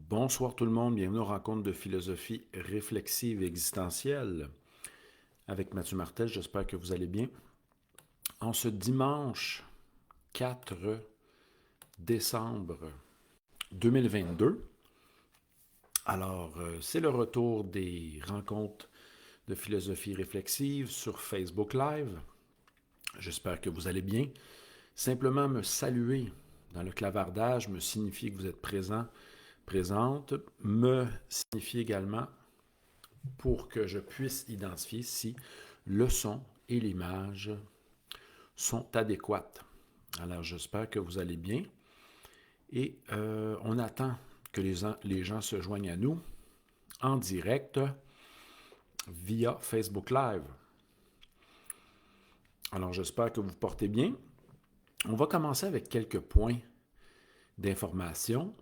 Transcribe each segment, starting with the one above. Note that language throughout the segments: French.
Bonsoir tout le monde, bienvenue aux rencontres de philosophie réflexive et existentielle avec Mathieu Martel, j'espère que vous allez bien. En ce dimanche 4 décembre 2022, c'est le retour des rencontres de philosophie réflexive sur Facebook Live. J'espère que vous allez bien. Simplement me saluer dans le clavardage me signifie que vous êtes présent, présente, me signifie également pour que je puisse identifier si le son et l'image sont adéquates. Alors, j'espère que vous allez bien et on attend que les gens se joignent à nous en direct via Facebook Live. Alors, j'espère que vous vous portez bien. On va commencer avec quelques points d'information.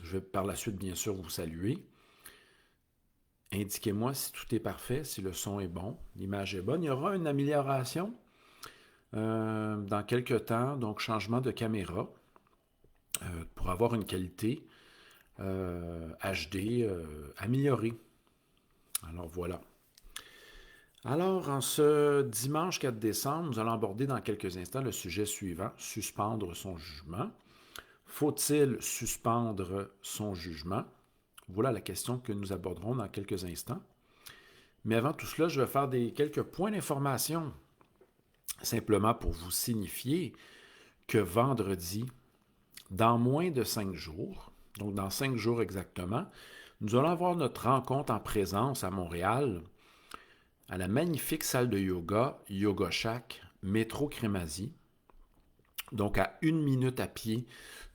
Je vais par la suite, bien sûr, vous saluer. Indiquez-moi si tout est parfait, si le son est bon, l'image est bonne. Il y aura une amélioration dans quelques temps, donc changement de caméra pour avoir une qualité HD améliorée. Alors voilà. Alors, en ce dimanche 4 décembre, nous allons aborder dans quelques instants le sujet suivant, suspendre son jugement. Faut-il suspendre son jugement? Voilà la question que nous aborderons dans quelques instants. Mais avant tout cela, je vais faire quelques points d'information, simplement pour vous signifier que vendredi, dans moins de 5 jours, donc dans 5 jours exactement, nous allons avoir notre rencontre en présence à Montréal, à la magnifique salle de yoga, Yoga Shack, métro Crémazie, donc à 1 minute à pied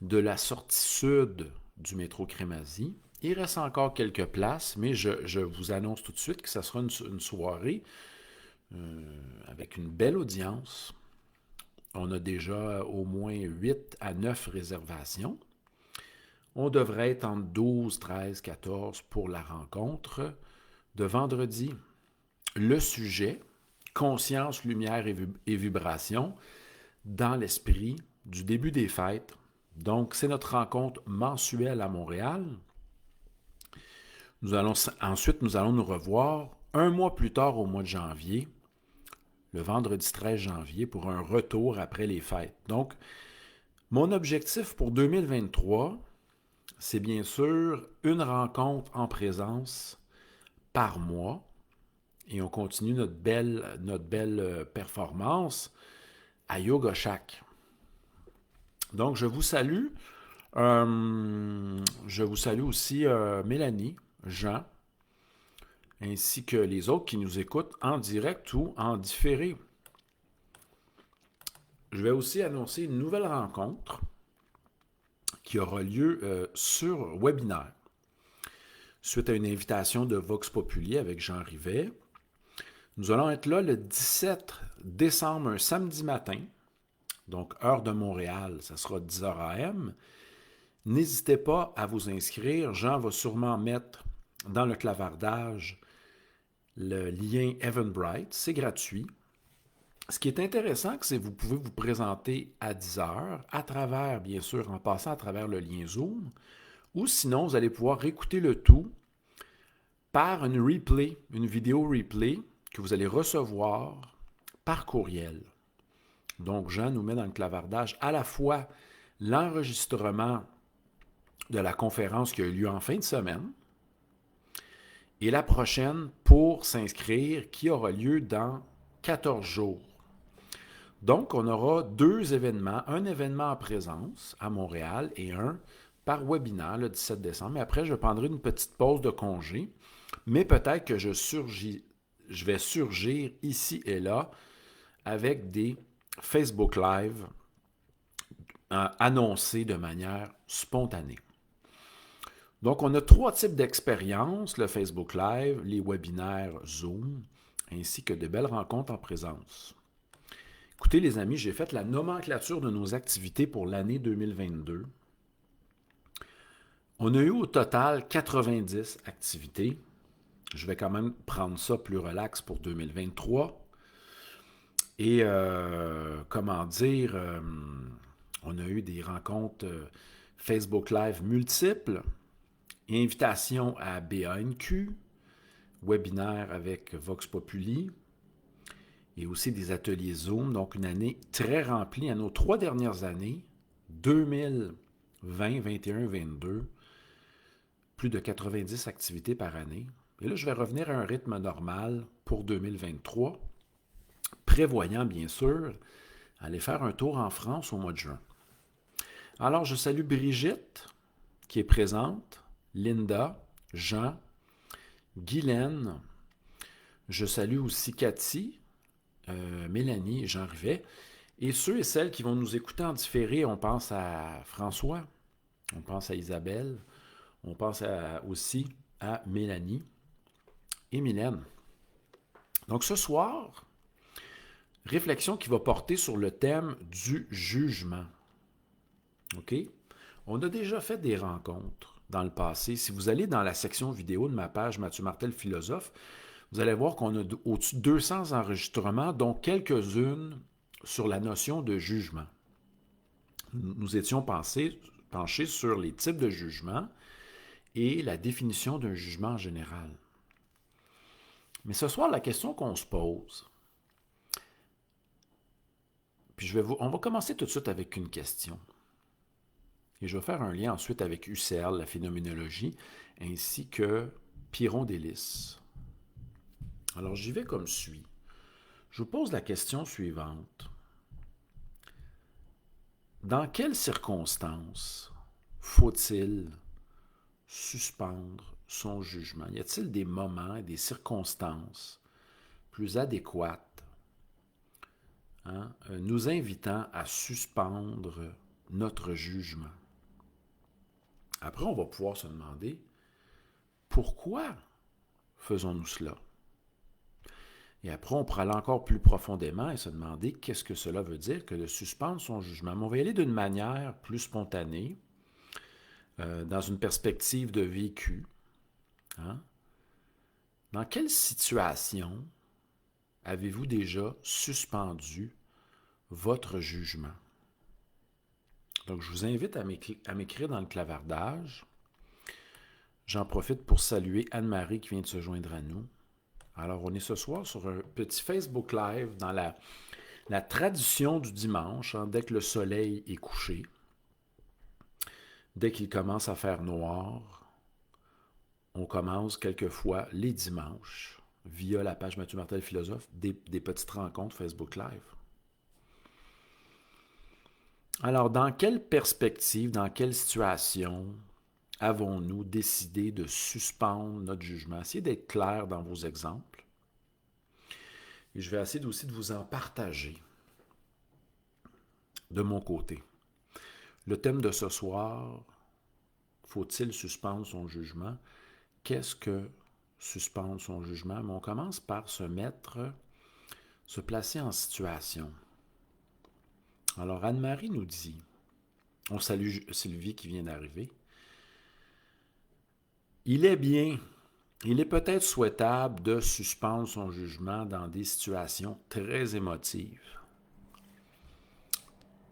de la sortie sud du métro Crémazie. Il reste encore quelques places, mais je vous annonce tout de suite que ce sera une soirée avec une belle audience. On a déjà au moins 8 à 9 réservations. On devrait être entre 12, 13, 14 pour la rencontre de vendredi. Le sujet, conscience, lumière et vibration dans l'esprit du début des fêtes. Donc, c'est notre rencontre mensuelle à Montréal. Ensuite, nous allons nous revoir un mois plus tard au mois de janvier, le vendredi 13 janvier, pour un retour après les fêtes. Donc, mon objectif pour 2023, c'est bien sûr une rencontre en présence par mois et on continue notre belle performance à Yoga Shack. Donc, je vous salue. Je vous salue aussi Mélanie, Jean, ainsi que les autres qui nous écoutent en direct ou en différé. Je vais aussi annoncer une nouvelle rencontre qui aura lieu sur webinaire, suite à une invitation de Vox Populi avec Jean Rivet. Nous allons être là le 17 décembre, un samedi matin, donc heure de Montréal, ça sera 10h AM. N'hésitez pas à vous inscrire. Jean va sûrement mettre dans le clavardage le lien Eventbrite. C'est gratuit. Ce qui est intéressant, c'est que vous pouvez vous présenter à 10h à travers, bien sûr, en passant à travers le lien Zoom, ou sinon, vous allez pouvoir écouter le tout par une replay, une vidéo replay que vous allez recevoir par courriel. Donc, Jean nous met dans le clavardage à la fois l'enregistrement de la conférence qui a eu lieu en fin de semaine et la prochaine pour s'inscrire qui aura lieu dans 14 jours. Donc, on aura 2 événements, un événement en présence à Montréal et un par webinaire le 17 décembre. Et après, je prendrai une petite pause de congé, mais peut-être que je vais surgir ici et là avec des Facebook Live annoncés de manière spontanée. Donc, on a 3 types d'expériences, le Facebook Live, les webinaires Zoom, ainsi que de belles rencontres en présence. Écoutez les amis, j'ai fait la nomenclature de nos activités pour l'année 2022. On a eu au total 90 activités. Je vais quand même prendre ça plus relax pour 2023. Et on a eu des rencontres Facebook Live multiples Invitation à BANQ, webinaire avec Vox Populi et aussi des ateliers Zoom. Donc, une année très remplie à nos 3 dernières années, 2020, 21, 22, plus de 90 activités par année. Et là, je vais revenir à un rythme normal pour 2023, prévoyant bien sûr aller faire un tour en France au mois de juin. Alors, je salue Brigitte, qui est présente, Linda, Jean, Guylaine. Je salue aussi Cathy, Mélanie et Jean Rivet. Et ceux et celles qui vont nous écouter en différé, on pense à François, on pense à Isabelle, on pense aussi à Mélanie et Mylène. Donc ce soir, réflexion qui va porter sur le thème du jugement. OK? On a déjà fait des rencontres dans le passé. Si vous allez dans la section vidéo de ma page Mathieu Martel Philosophe, vous allez voir qu'on a au-dessus de 200 enregistrements, dont quelques-unes sur la notion de jugement. Nous étions penchés sur les types de jugement et la définition d'un jugement en général. Mais ce soir, la question qu'on se pose, puis on va commencer tout de suite avec une question. Et je vais faire un lien ensuite avec Husserl, la phénoménologie, ainsi que Pyrrhon d'Hélice. Alors j'y vais comme suit. Je vous pose la question suivante. Dans quelles circonstances faut-il suspendre son jugement? Y a-t-il des moments et des circonstances plus adéquates nous invitant à suspendre notre jugement? Après, on va pouvoir se demander pourquoi faisons-nous cela? Et après, on pourra aller encore plus profondément et se demander qu'est-ce que cela veut dire que de suspendre son jugement. Mais on va y aller d'une manière plus spontanée, dans une perspective de vécu. Dans quelle situation avez-vous déjà suspendu votre jugement? Donc, je vous invite à m'écrire dans le clavardage. J'en profite pour saluer Anne-Marie qui vient de se joindre à nous. Alors, on est ce soir sur un petit Facebook Live dans la tradition du dimanche, dès que le soleil est couché, dès qu'il commence à faire noir, on commence quelquefois les dimanches, via la page Mathieu Martel Philosophe, des petites rencontres Facebook Live. Alors, dans quelle perspective, dans quelle situation avons-nous décidé de suspendre notre jugement? Essayez d'être clair dans vos exemples. Et je vais essayer aussi de vous en partager de mon côté. Le thème de ce soir, faut-il suspendre son jugement? Qu'est-ce que suspendre son jugement? Mais on commence par se placer en situation. Alors, Anne-Marie nous dit, on salue Sylvie qui vient d'arriver, il est peut-être souhaitable de suspendre son jugement dans des situations très émotives.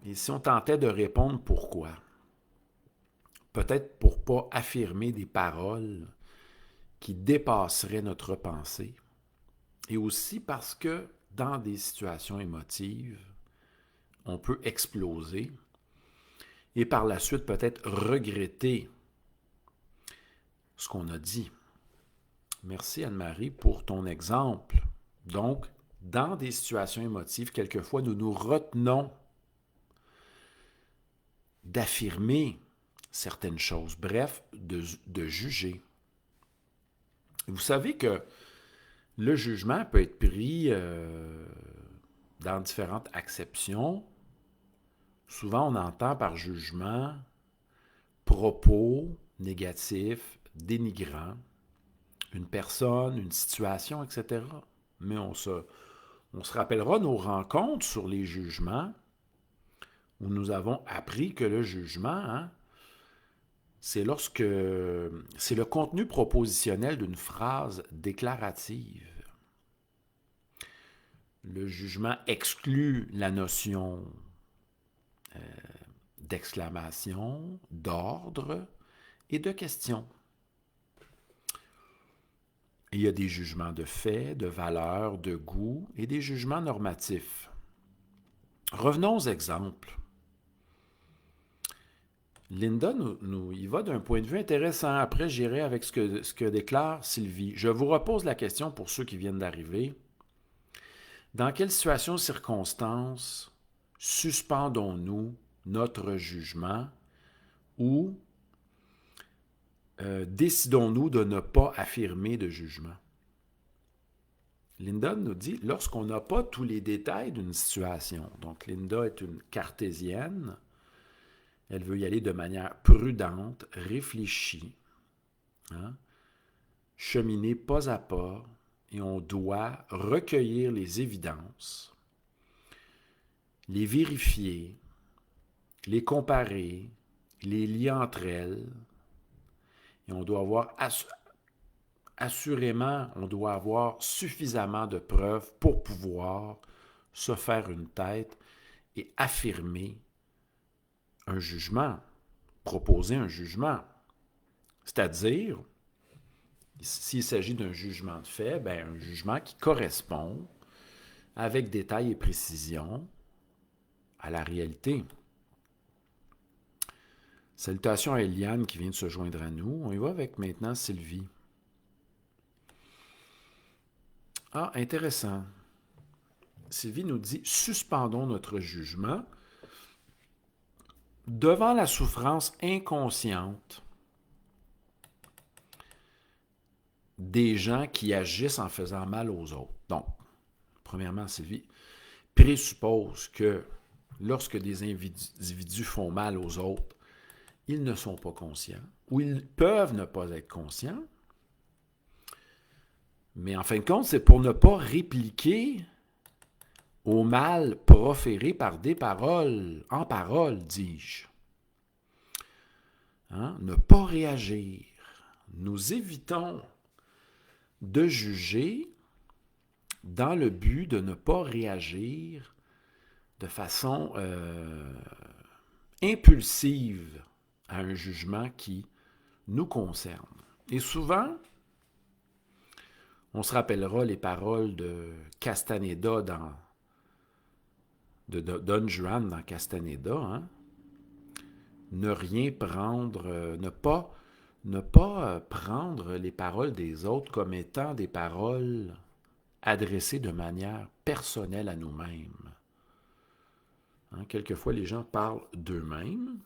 Et si on tentait de répondre pourquoi? Peut-être pour ne pas affirmer des paroles qui dépasseraient notre pensée. Et aussi parce que dans des situations émotives, on peut exploser et par la suite peut-être regretter ce qu'on a dit. Merci Anne-Marie pour ton exemple. Donc, dans des situations émotives, quelquefois, nous nous retenons d'affirmer certaines choses, bref, de juger. Vous savez que le jugement peut être pris dans différentes acceptions. Souvent, on entend par jugement propos négatifs, dénigrants, une personne, une situation, etc. Mais on se rappellera nos rencontres sur les jugements où nous avons appris que le jugement, c'est le contenu propositionnel d'une phrase déclarative. Le jugement exclut la notion d'exclamation, d'ordre et de question. Il y a des jugements de fait, de valeur, de goût et des jugements normatifs. Revenons aux exemples. Linda nous y va d'un point de vue intéressant. Après, j'irai avec ce que déclare Sylvie. Je vous repose la question pour ceux qui viennent d'arriver. Dans quelle situation, circonstances suspendons-nous notre jugement ou décidons-nous de ne pas affirmer de jugement? Linda nous dit, lorsqu'on n'a pas tous les détails d'une situation, donc Linda est une cartésienne, elle veut y aller de manière prudente, réfléchie, hein, cheminer pas à pas, et on doit recueillir les évidences, les vérifier, les comparer, les lier entre elles, et on doit avoir assurément, on doit avoir suffisamment de preuves pour pouvoir se faire une tête et affirmer un jugement, proposer un jugement. C'est-à-dire, s'il s'agit d'un jugement de fait, bien, un jugement qui correspond avec détail et précision à la réalité. Salutations à Eliane qui vient de se joindre à nous. On y va avec maintenant Sylvie. Ah, intéressant. Sylvie nous dit « Suspendons notre jugement devant la souffrance inconsciente des gens qui agissent en faisant mal aux autres. » Donc, premièrement, Sylvie présuppose que lorsque des individus font mal aux autres, ils ne sont pas conscients ou ils peuvent ne pas être conscients. Mais en fin de compte, c'est pour ne pas répliquer au mal proféré par des paroles, en paroles, dis-je. Hein? Ne pas réagir. Nous évitons de juger dans le but de ne pas réagir de façon impulsive à un jugement qui nous concerne. Et souvent, on se rappellera les paroles de Castaneda de Don Juan dans Castaneda, hein? Ne rien prendre, ne pas prendre les paroles des autres comme étant des paroles adressées de manière personnelle à nous-mêmes. Hein? Quelquefois, les gens parlent d'eux-mêmes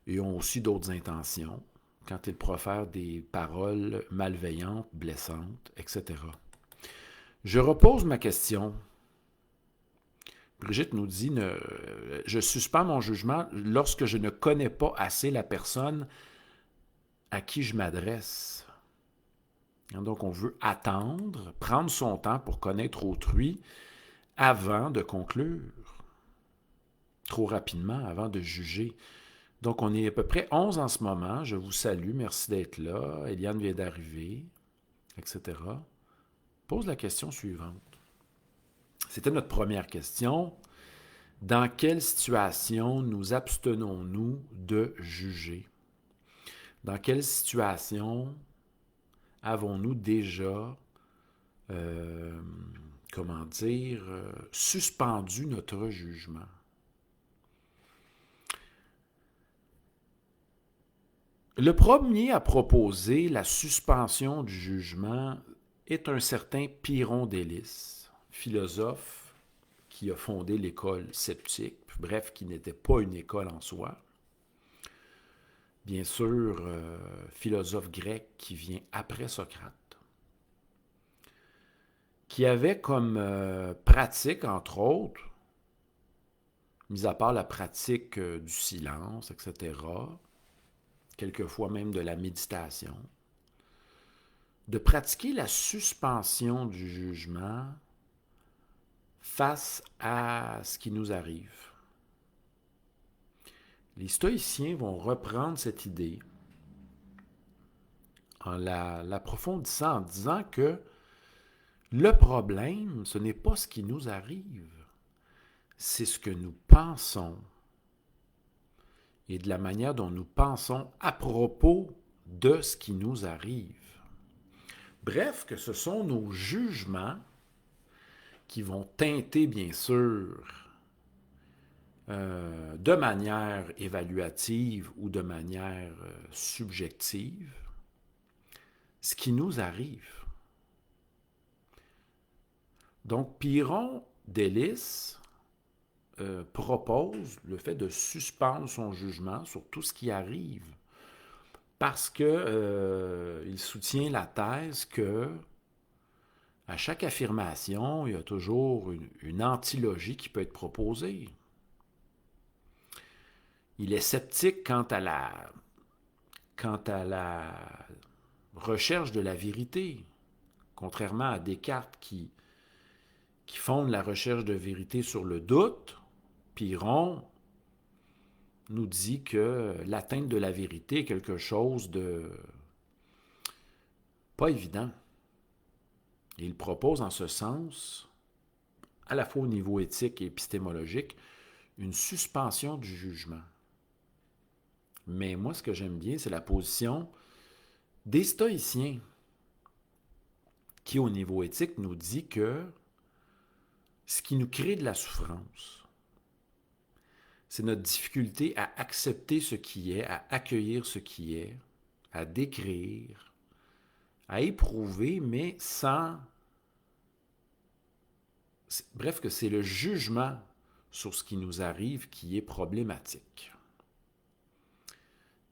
et ont aussi d'autres intentions quand ils profèrent des paroles malveillantes, blessantes, etc. Je repose ma question. Brigitte nous dit « Je suspends mon jugement lorsque je ne connais pas assez la personne à qui je m'adresse. » Donc, on veut attendre, prendre son temps pour connaître autrui avant de conclure, trop rapidement, avant de juger. Donc, on est à peu près 11 en ce moment. Je vous salue, merci d'être là. Eliane vient d'arriver, etc. Pose la question suivante. C'était notre première question. Dans quelle situation nous abstenons-nous de juger? Dans quelle situation avons-nous déjà, suspendu notre jugement? Le premier à proposer la suspension du jugement est un certain Pyrrhon d'Hélice, philosophe qui a fondé l'école sceptique, bref, qui n'était pas une école en soi. Bien sûr, philosophe grec qui vient après Socrate, qui avait comme pratique, entre autres, mis à part la pratique du silence, etc., quelquefois même de la méditation, de pratiquer la suspension du jugement face à ce qui nous arrive. Les stoïciens vont reprendre cette idée en l'approfondissant en disant que le problème, ce n'est pas ce qui nous arrive, c'est ce que nous pensons et de la manière dont nous pensons à propos de ce qui nous arrive. Bref, que ce sont nos jugements qui vont teinter, bien sûr, de manière évaluative ou de manière subjective, ce qui nous arrive. Donc, Pyrrhon d'Hélice propose le fait de suspendre son jugement sur tout ce qui arrive parce que il soutient la thèse que à chaque affirmation, il y a toujours une antilogie qui peut être proposée. Il est sceptique quant à la recherche de la vérité, contrairement à Descartes qui fonde la recherche de vérité sur le doute. Pyrrhon nous dit que l'atteinte de la vérité est quelque chose de pas évident. Et il propose en ce sens, à la fois au niveau éthique et épistémologique, une suspension du jugement. Mais moi, ce que j'aime bien, c'est la position des stoïciens qui, au niveau éthique, nous dit que ce qui nous crée de la souffrance, c'est notre difficulté à accepter ce qui est, à accueillir ce qui est, à décrire, à éprouver, mais sans... Bref, que c'est le jugement sur ce qui nous arrive qui est problématique.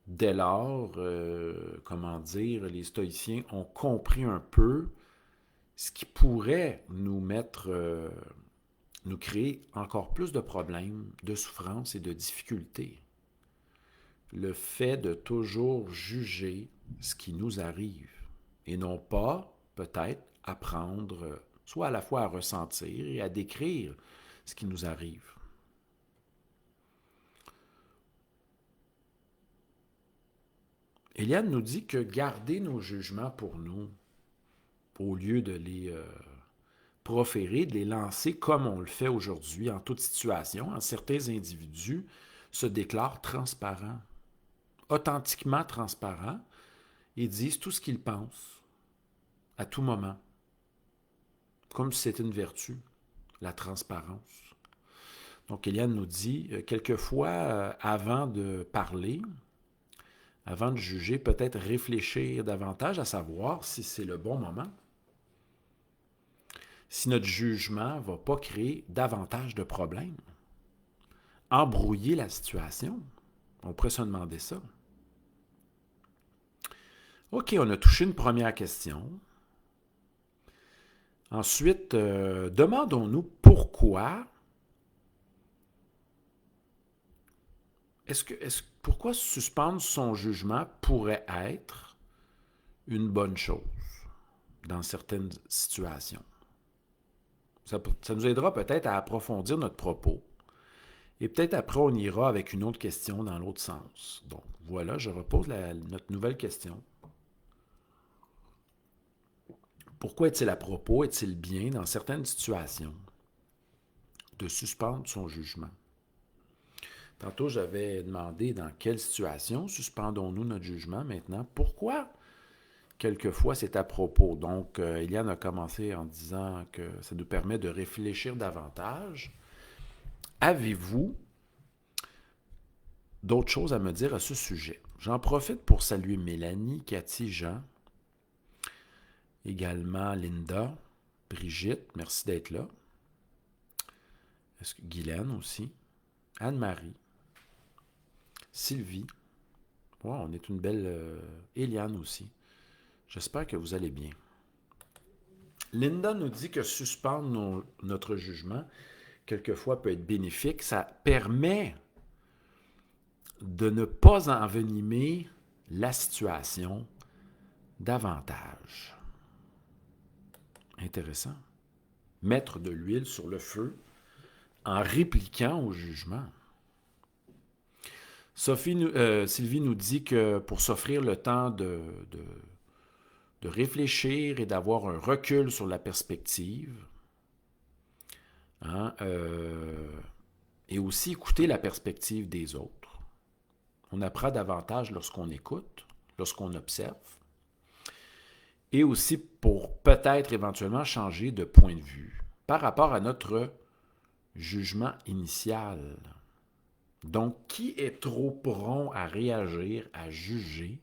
Dès lors, les stoïciens ont compris un peu ce qui pourrait nous créer encore plus de problèmes, de souffrances et de difficultés. Le fait de toujours juger ce qui nous arrive et non pas, peut-être, apprendre soit à la fois à ressentir et à décrire ce qui nous arrive. Éliane nous dit que garder nos jugements pour nous, au lieu de les proférer, de les lancer comme on le fait aujourd'hui en toute situation, certains individus se déclarent transparents, authentiquement transparents, et disent tout ce qu'ils pensent, à tout moment, comme si c'était une vertu, la transparence. Donc, Éliane nous dit, quelquefois, avant de parler, avant de juger, peut-être réfléchir davantage à savoir si c'est le bon moment, si notre jugement ne va pas créer davantage de problèmes, embrouiller la situation. On pourrait se demander ça. OK, on a touché une première question. Ensuite, demandons-nous pourquoi pourquoi suspendre son jugement pourrait être une bonne chose dans certaines situations. Ça nous aidera peut-être à approfondir notre propos. Et peut-être après, on ira avec une autre question dans l'autre sens. Donc, voilà, je repose notre nouvelle question. Pourquoi est-il à propos, est-il bien, dans certaines situations, de suspendre son jugement? Tantôt, j'avais demandé dans quelle situation suspendons-nous notre jugement. Maintenant, pourquoi quelquefois c'est à propos? Donc, Eliane a commencé en disant que ça nous permet de réfléchir davantage. Avez-vous d'autres choses à me dire à ce sujet? J'en profite pour saluer Mélanie, Cathy, Jean, également Linda, Brigitte, merci d'être là. Guylaine aussi, Anne-Marie, Sylvie. Wow, on est une belle... Eliane aussi. J'espère que vous allez bien. Linda nous dit que suspendre notre jugement, quelquefois, peut être bénéfique. Ça permet de ne pas envenimer la situation davantage. Intéressant. Mettre de l'huile sur le feu en répliquant au jugement. Sylvie nous dit que pour s'offrir le temps de réfléchir et d'avoir un recul sur la perspective, et aussi écouter la perspective des autres. On apprend davantage lorsqu'on écoute, lorsqu'on observe. et aussi pour peut-être éventuellement changer de point de vue par rapport à notre jugement initial. Donc, qui est trop prompt à réagir, à juger,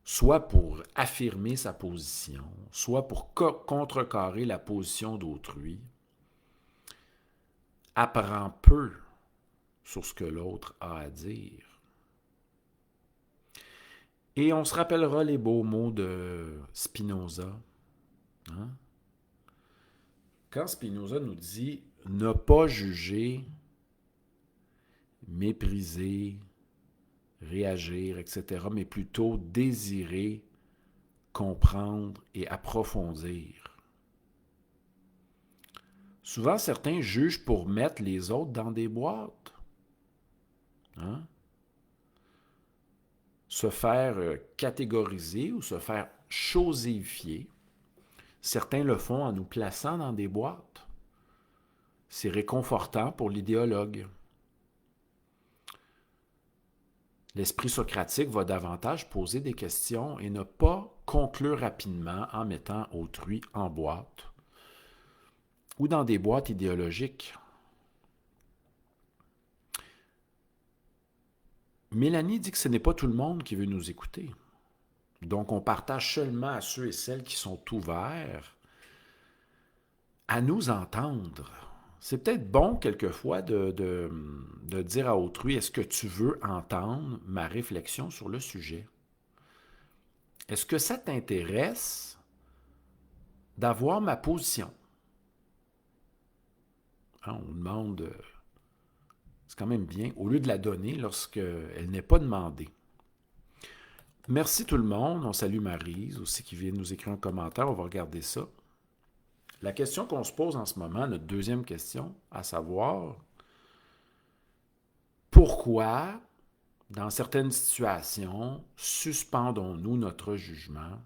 soit pour affirmer sa position, soit pour contrecarrer la position d'autrui, apprend peu sur ce que l'autre a à dire. Et on se rappellera les beaux mots de Spinoza. Hein? Quand Spinoza nous dit « ne pas juger, mépriser, réagir, etc., mais plutôt désirer, comprendre et approfondir ». Souvent, certains jugent pour mettre les autres dans des boîtes. Hein? Se faire catégoriser ou se faire chosifier. Certains le font en nous plaçant dans des boîtes. C'est réconfortant pour l'idéologue. L'esprit socratique va davantage poser des questions et ne pas conclure rapidement en mettant autrui en boîte ou dans des boîtes idéologiques. Mélanie dit que ce n'est pas tout le monde qui veut nous écouter. Donc, on partage seulement à ceux et celles qui sont ouverts à nous entendre. C'est peut-être bon quelquefois de dire à autrui, est-ce que tu veux entendre ma réflexion sur le sujet? Est-ce que ça t'intéresse d'avoir ma position? Hein, on demande, c'est quand même bien, au lieu de la donner lorsqu'elle n'est pas demandée. Merci tout le monde. On salue Maryse aussi qui vient nous écrire un commentaire. On va regarder ça. La question qu'on se pose en ce moment, notre deuxième question, à savoir, pourquoi, dans certaines situations, suspendons-nous notre jugement?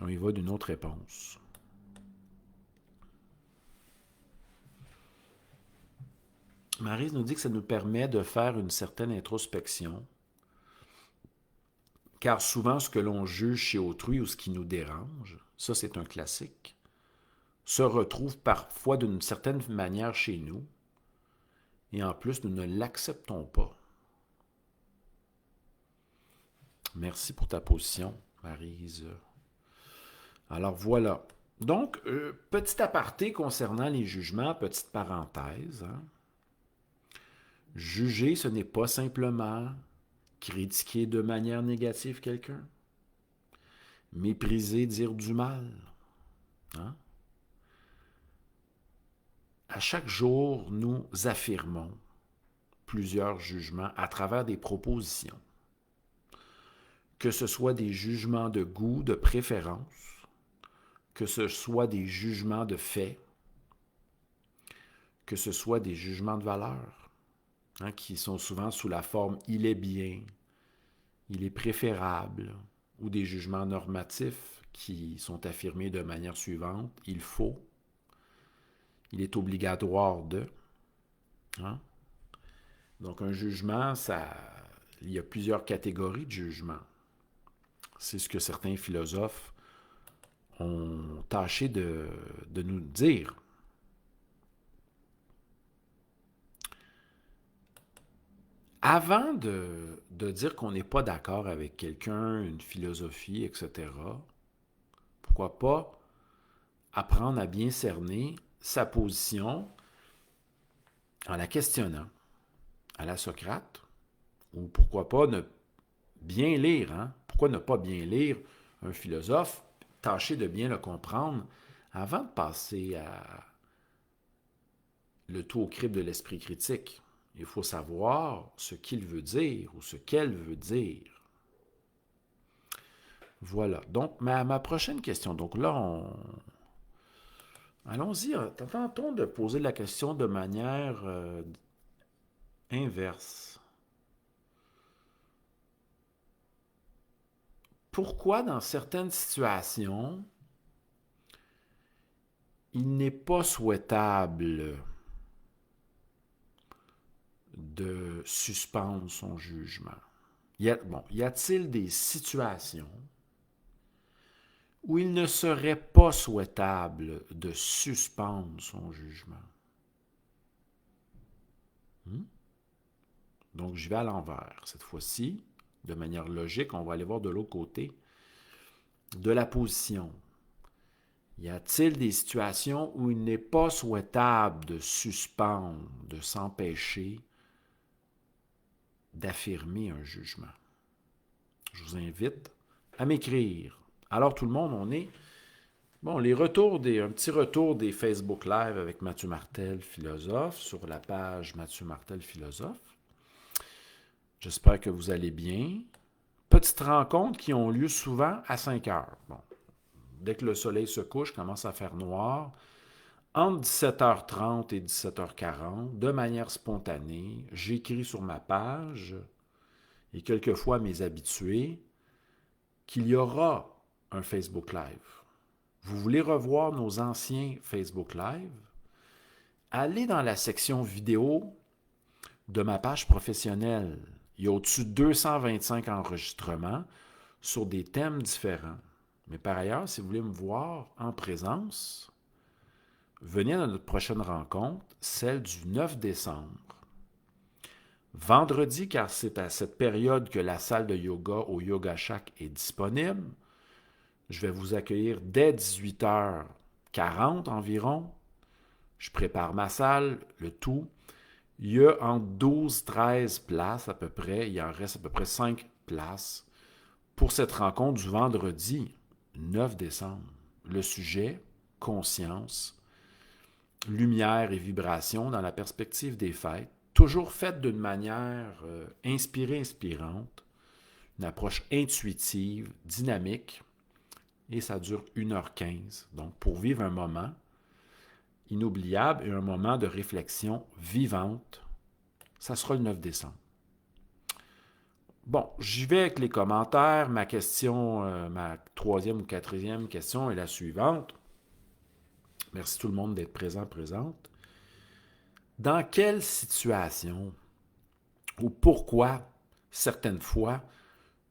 On y va d'une autre réponse. Maryse nous dit que ça nous permet de faire une certaine introspection, car souvent ce que l'on juge chez autrui ou ce qui nous dérange, ça c'est un classique, se retrouve parfois d'une certaine manière chez nous, et en plus nous ne l'acceptons pas. Merci pour ta position, Maryse. Alors voilà. Donc, petit aparté concernant les jugements, petite parenthèse. Hein. Juger, ce n'est pas simplement critiquer de manière négative quelqu'un. Mépriser, dire du mal. Hein? À chaque jour, nous affirmons plusieurs jugements à travers des propositions. Que ce soit des jugements de goût, de préférence, que ce soit des jugements de fait, que ce soit des jugements de valeur, hein, qui sont souvent sous la forme « il est bien », « il est préférable » ou des jugements normatifs qui sont affirmés de manière suivante « il faut », « il est obligatoire de ». Hein? Donc un jugement, il y a plusieurs catégories de jugement. C'est ce que certains philosophes ont tâché de nous dire. Avant de dire qu'on n'est pas d'accord avec quelqu'un, une philosophie, etc., pourquoi pas apprendre à bien cerner sa position en la questionnant à la Socrate, ou pourquoi pas bien lire. Hein? Pourquoi ne pas bien lire un philosophe, tâcher de bien le comprendre avant de passer le tout au crible de l'esprit critique. Il faut savoir ce qu'il veut dire ou ce qu'elle veut dire. Voilà. Donc, ma prochaine question. Donc là, allons-y. Tentons de poser la question de manière inverse. Pourquoi, dans certaines situations, il n'est pas souhaitable de suspendre son jugement? Y a-t-il des situations où il ne serait pas souhaitable de suspendre son jugement. Donc, je vais à l'envers. Cette fois-ci, de manière logique, on va aller voir de l'autre côté de la position. Y a-t-il des situations où il n'est pas souhaitable de suspendre, de s'empêcher d'affirmer un jugement? Je vous invite à m'écrire. Alors tout le monde, on est... Bon, un petit retour des Facebook Live avec Mathieu Martel, philosophe, sur la page Mathieu Martel, philosophe. J'espère que vous allez bien. Petites rencontres qui ont lieu souvent à 5 heures. Bon, dès que le soleil se couche, commence à faire noir. Entre 17h30 et 17h40, de manière spontanée, j'écris sur ma page, et quelquefois mes habitués, qu'il y aura un Facebook Live. Vous voulez revoir nos anciens Facebook Live? Allez dans la section vidéo de ma page professionnelle. Il y a au-dessus de 225 enregistrements sur des thèmes différents. Mais par ailleurs, si vous voulez me voir en présence, venez à notre prochaine rencontre, celle du 9 décembre. Vendredi, car c'est à cette période que la salle de yoga au Yoga Shack est disponible. Je vais vous accueillir dès 18h40 environ. Je prépare ma salle, le tout. Il y a entre 12-13 places à peu près. Il en reste à peu près 5 places pour cette rencontre du vendredi 9 décembre. Le sujet, conscience, lumière et vibration dans la perspective des fêtes, toujours faite d'une manière inspirée, inspirante, une approche intuitive, dynamique, et ça dure 1h15. Donc, pour vivre un moment inoubliable et un moment de réflexion vivante, ça sera le 9 décembre. Bon, j'y vais avec les commentaires. Ma question, ma troisième ou quatrième question est la suivante. Merci tout le monde d'être présent, présente. Dans quelle situation ou pourquoi, certaines fois,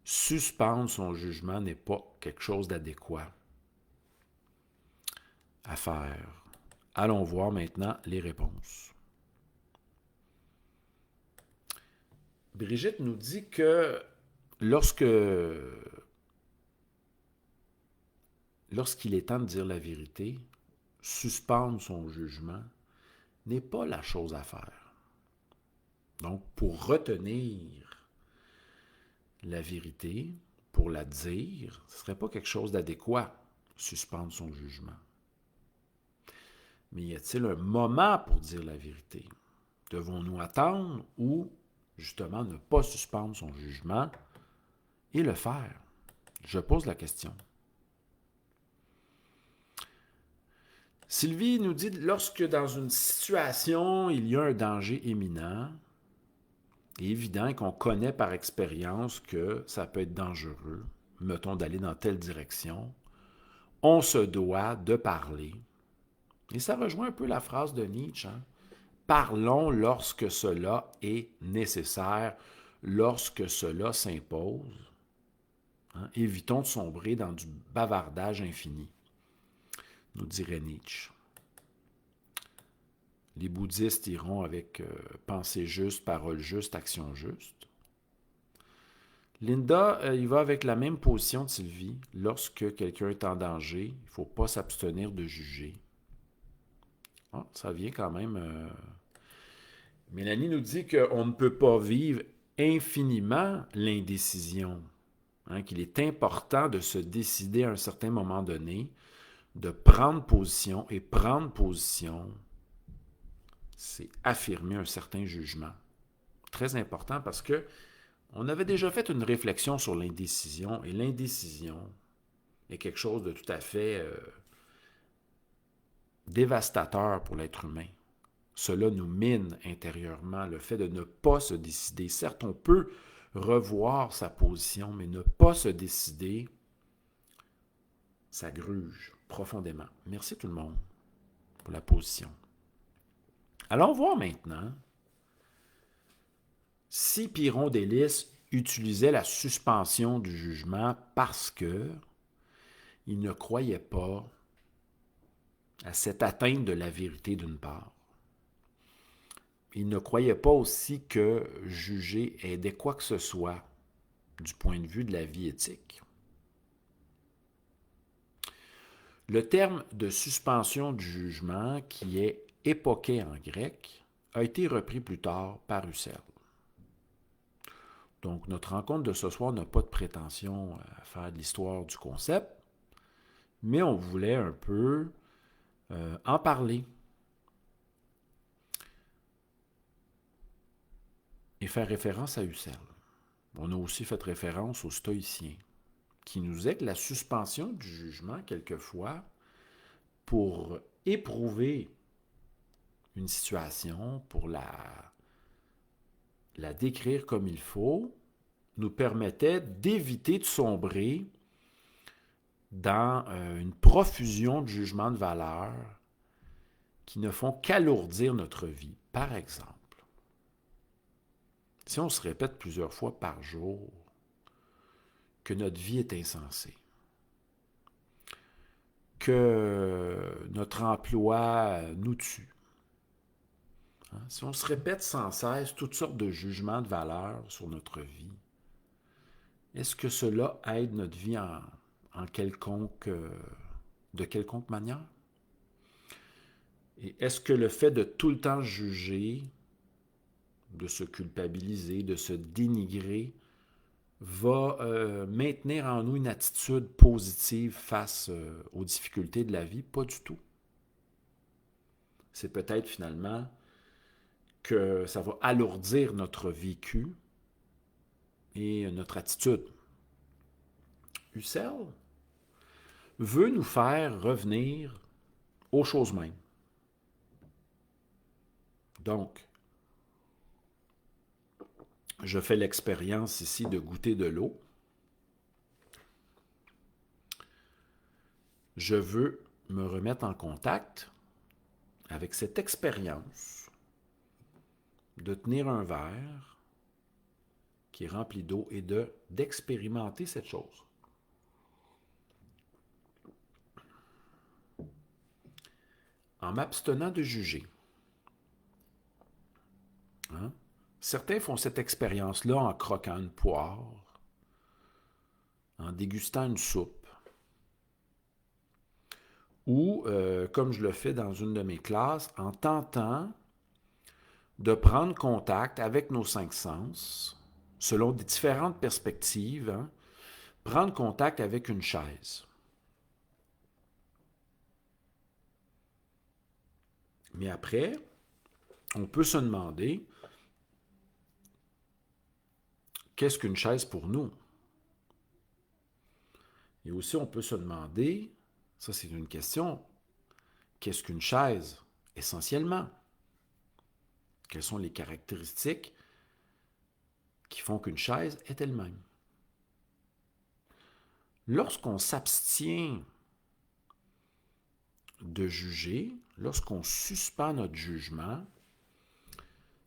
suspendre son jugement n'est pas quelque chose d'adéquat à faire? Allons voir maintenant les réponses. Brigitte nous dit que lorsqu'il est temps de dire la vérité, suspendre son jugement n'est pas la chose à faire. Donc, pour retenir la vérité, pour la dire, ce ne serait pas quelque chose d'adéquat, suspendre son jugement. Mais y a-t-il un moment pour dire la vérité? Devons-nous attendre ou, justement, ne pas suspendre son jugement et le faire? Je pose la question. Sylvie nous dit, lorsque dans une situation, il y a un danger imminent, il est évident qu'on connaît par expérience que ça peut être dangereux, mettons d'aller dans telle direction, on se doit de parler. Et ça rejoint un peu la phrase de Nietzsche, hein? Parlons lorsque cela est nécessaire, lorsque cela s'impose. Hein? Évitons de sombrer dans du bavardage infini, nous dirait Nietzsche. Les bouddhistes iront avec pensée juste, parole juste, action juste. Linda, il va avec la même position de Sylvie. Lorsque quelqu'un est en danger, il ne faut pas s'abstenir de juger. Oh, ça vient quand même... Mélanie nous dit qu'on ne peut pas vivre infiniment l'indécision. Hein, qu'il est important de se décider à un certain moment donné, de prendre position. Et prendre position, c'est affirmer un certain jugement. Très important parce que on avait déjà fait une réflexion sur l'indécision. Et l'indécision est quelque chose de tout à fait dévastateur pour l'être humain. Cela nous mine intérieurement, le fait de ne pas se décider. Certes, on peut revoir sa position, mais ne pas se décider, ça gruge profondément. Merci tout le monde pour la position. Allons voir maintenant si Pyrrhon d'Hélice utilisait la suspension du jugement parce que il ne croyait pas à cette atteinte de la vérité d'une part. Il ne croyait pas aussi que juger aidait quoi que ce soit du point de vue de la vie éthique. Le terme de suspension du jugement, qui est époché en grec, a été repris plus tard par Husserl. Donc, notre rencontre de ce soir n'a pas de prétention à faire de l'histoire du concept, mais on voulait un peu en parler et faire référence à Husserl. On a aussi fait référence aux stoïciens, qui nous disaient que la suspension du jugement, quelquefois, pour éprouver une situation, pour la décrire comme il faut, nous permettait d'éviter de sombrer dans une profusion de jugements de valeur qui ne font qu'alourdir notre vie. Par exemple, si on se répète plusieurs fois par jour que notre vie est insensée, que notre emploi nous tue, si on se répète sans cesse toutes sortes de jugements de valeur sur notre vie, est-ce que cela aide notre vie de quelconque manière? Et est-ce que le fait de tout le temps juger, de se culpabiliser, de se dénigrer, va maintenir en nous une attitude positive face aux difficultés de la vie? Pas du tout. C'est peut-être finalement que ça va alourdir notre vécu et notre attitude. Husserl veut nous faire revenir aux choses mêmes. Donc, je fais l'expérience ici de goûter de l'eau. Je veux me remettre en contact avec cette expérience de tenir un verre qui est rempli d'eau et d'expérimenter cette chose. En m'abstenant de juger. Certains font cette expérience-là en croquant une poire, en dégustant une soupe, ou, comme je le fais dans une de mes classes, en tentant de prendre contact avec nos 5 sens, selon des différentes perspectives, prendre contact avec une chaise. Mais après, on peut se demander, qu'est-ce qu'une chaise pour nous? Et aussi, on peut se demander, ça c'est une question, qu'est-ce qu'une chaise essentiellement? Quelles sont les caractéristiques qui font qu'une chaise est elle-même? Lorsqu'on s'abstient de juger, lorsqu'on suspend notre jugement,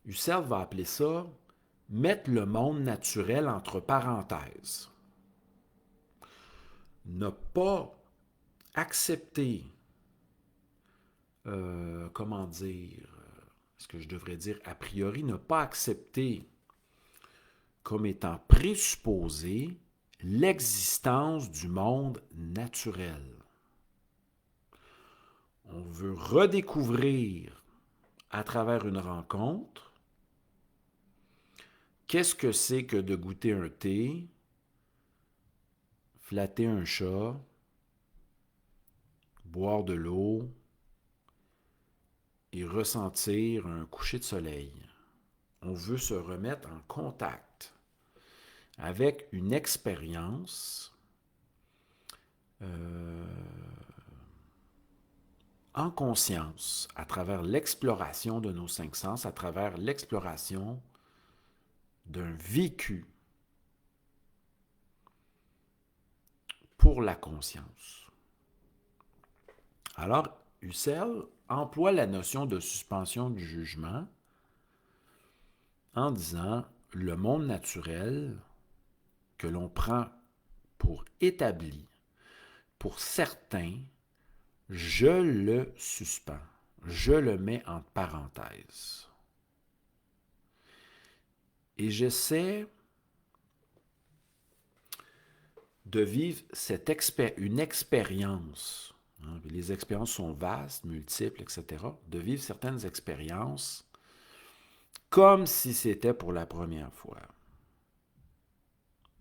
Husserl va appeler ça « mettre le monde naturel entre parenthèses ». Ne pas accepter, est-ce que je devrais dire a priori, ne pas accepter comme étant présupposé l'existence du monde naturel. On veut redécouvrir à travers une rencontre qu'est-ce que c'est que de goûter un thé, flatter un chat, boire de l'eau et ressentir un coucher de soleil. On veut se remettre en contact avec une expérience en conscience, à travers l'exploration de nos 5 sens, à travers l'exploration d'un vécu pour la conscience. Alors, Husserl emploie la notion de suspension du jugement en disant le monde naturel que l'on prend pour établi pour certains, je le suspends. Je le mets en parenthèse. Et j'essaie de vivre une expérience. Hein, les expériences sont vastes, multiples, etc. De vivre certaines expériences comme si c'était pour la première fois.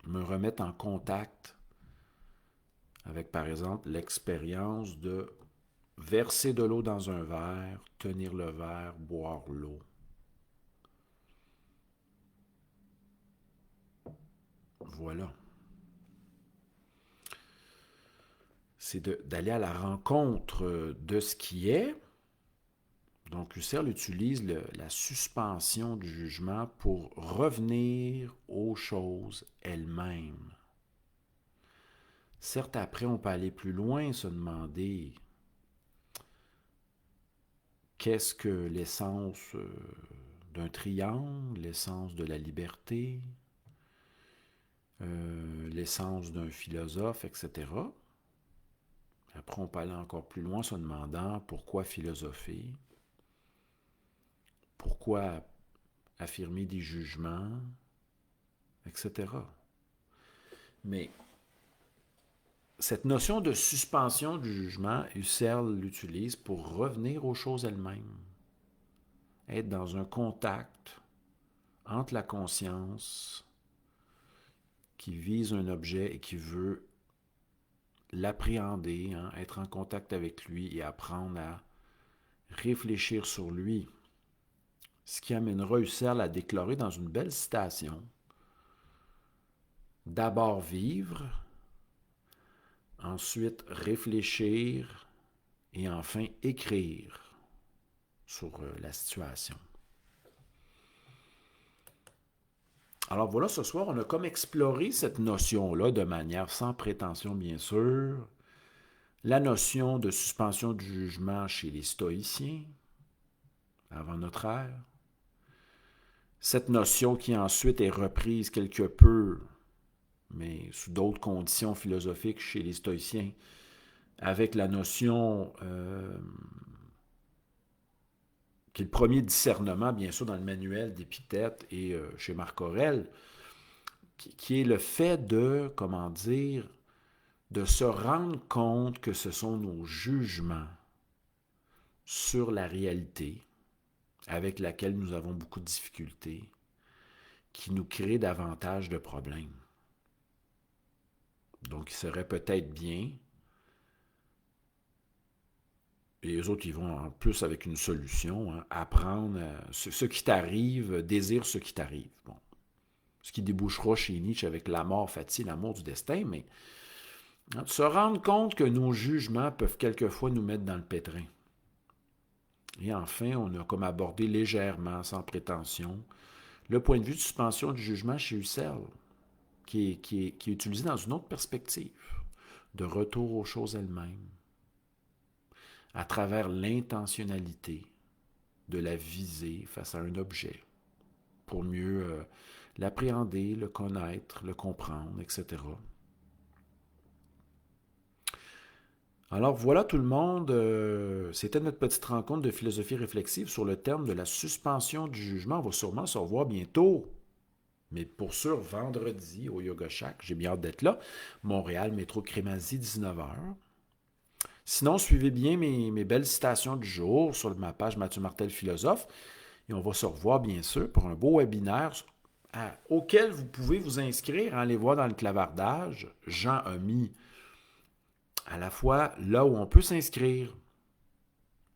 Me remettre en contact avec, par exemple, l'expérience de verser de l'eau dans un verre, tenir le verre, boire l'eau. Voilà. C'est d'aller à la rencontre de ce qui est. Donc, Husserl utilise la suspension du jugement pour revenir aux choses elles-mêmes. Certes, après, on peut aller plus loin, se demander qu'est-ce que l'essence d'un triangle, l'essence de la liberté, l'essence d'un philosophe, etc. Après, on peut aller encore plus loin, se demandant pourquoi philosopher, pourquoi affirmer des jugements, etc. Mais cette notion de suspension du jugement, Husserl l'utilise pour revenir aux choses elles-mêmes. Être dans un contact entre la conscience qui vise un objet et qui veut l'appréhender, hein, être en contact avec lui et apprendre à réfléchir sur lui. Ce qui amènera Husserl à déclarer dans une belle citation: d'abord vivre, ensuite réfléchir et enfin écrire sur la situation. Alors voilà, ce soir, on a comme exploré cette notion-là de manière sans prétention, bien sûr. La notion de suspension du jugement chez les stoïciens, avant notre ère. Cette notion qui ensuite est reprise quelque peu, mais sous d'autres conditions philosophiques chez les stoïciens, avec la notion qui est le premier discernement, bien sûr, dans le manuel d'Épictète et chez Marc Aurèle, qui est le fait de, comment dire, de se rendre compte que ce sont nos jugements sur la réalité, avec laquelle nous avons beaucoup de difficultés, qui nous créent davantage de problèmes. Donc, il serait peut-être bien, et eux autres, ils vont en plus avec une solution, hein, apprendre ce qui t'arrive, désire ce qui t'arrive. Bon. Ce qui débouchera chez Nietzsche avec la mort fatale, l'amour du destin, mais hein, se rendre compte que nos jugements peuvent quelquefois nous mettre dans le pétrin. Et enfin, on a comme abordé légèrement, sans prétention, le point de vue de suspension du jugement chez Husserl, qui est utilisé dans une autre perspective, de retour aux choses elles-mêmes, à travers l'intentionnalité de la visée face à un objet, pour mieux l'appréhender, le connaître, le comprendre, etc. Alors voilà tout le monde, c'était notre petite rencontre de philosophie réflexive sur le terme de la suspension du jugement. On va sûrement se revoir bientôt, mais pour sûr, vendredi au Yoga Shack, j'ai bien hâte d'être là. Montréal, métro Crémazie, 19h. Sinon, suivez bien mes belles citations du jour sur ma page Mathieu Martel Philosophe. Et on va se revoir, bien sûr, pour un beau webinaire auquel vous pouvez vous inscrire. Allez voir dans le clavardage. Jean a mis à la fois là où on peut s'inscrire.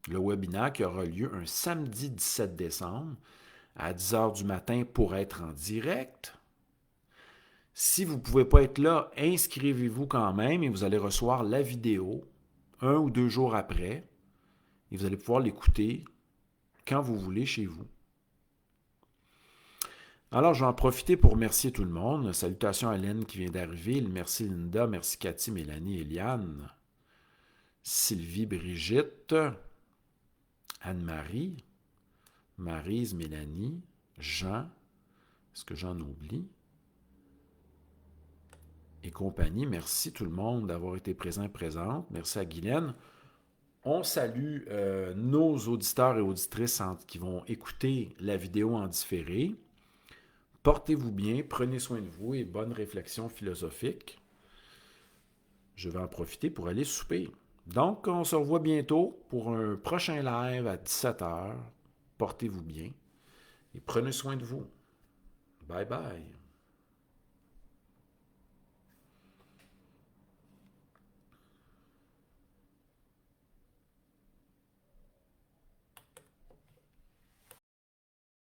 Le webinaire qui aura lieu un samedi 17 décembre à 10h du matin pour être en direct. Si vous ne pouvez pas être là, inscrivez-vous quand même et vous allez recevoir la vidéo 1 ou 2 jours après. Et vous allez pouvoir l'écouter quand vous voulez chez vous. Alors, je vais en profiter pour remercier tout le monde. Salutations à Hélène qui vient d'arriver. Merci Linda, merci Cathy, Mélanie, Eliane, Sylvie, Brigitte, Anne-Marie, Maryse, Mélanie, Jean. Est-ce que j'en oublie? et compagnie. Merci tout le monde d'avoir été présente. Merci à Guylaine. On salue nos auditeurs et auditrices qui vont écouter la vidéo en différé. Portez-vous bien, prenez soin de vous et bonne réflexion philosophique. Je vais en profiter pour aller souper. Donc, on se revoit bientôt pour un prochain live à 17h. Portez-vous bien et prenez soin de vous. Bye bye.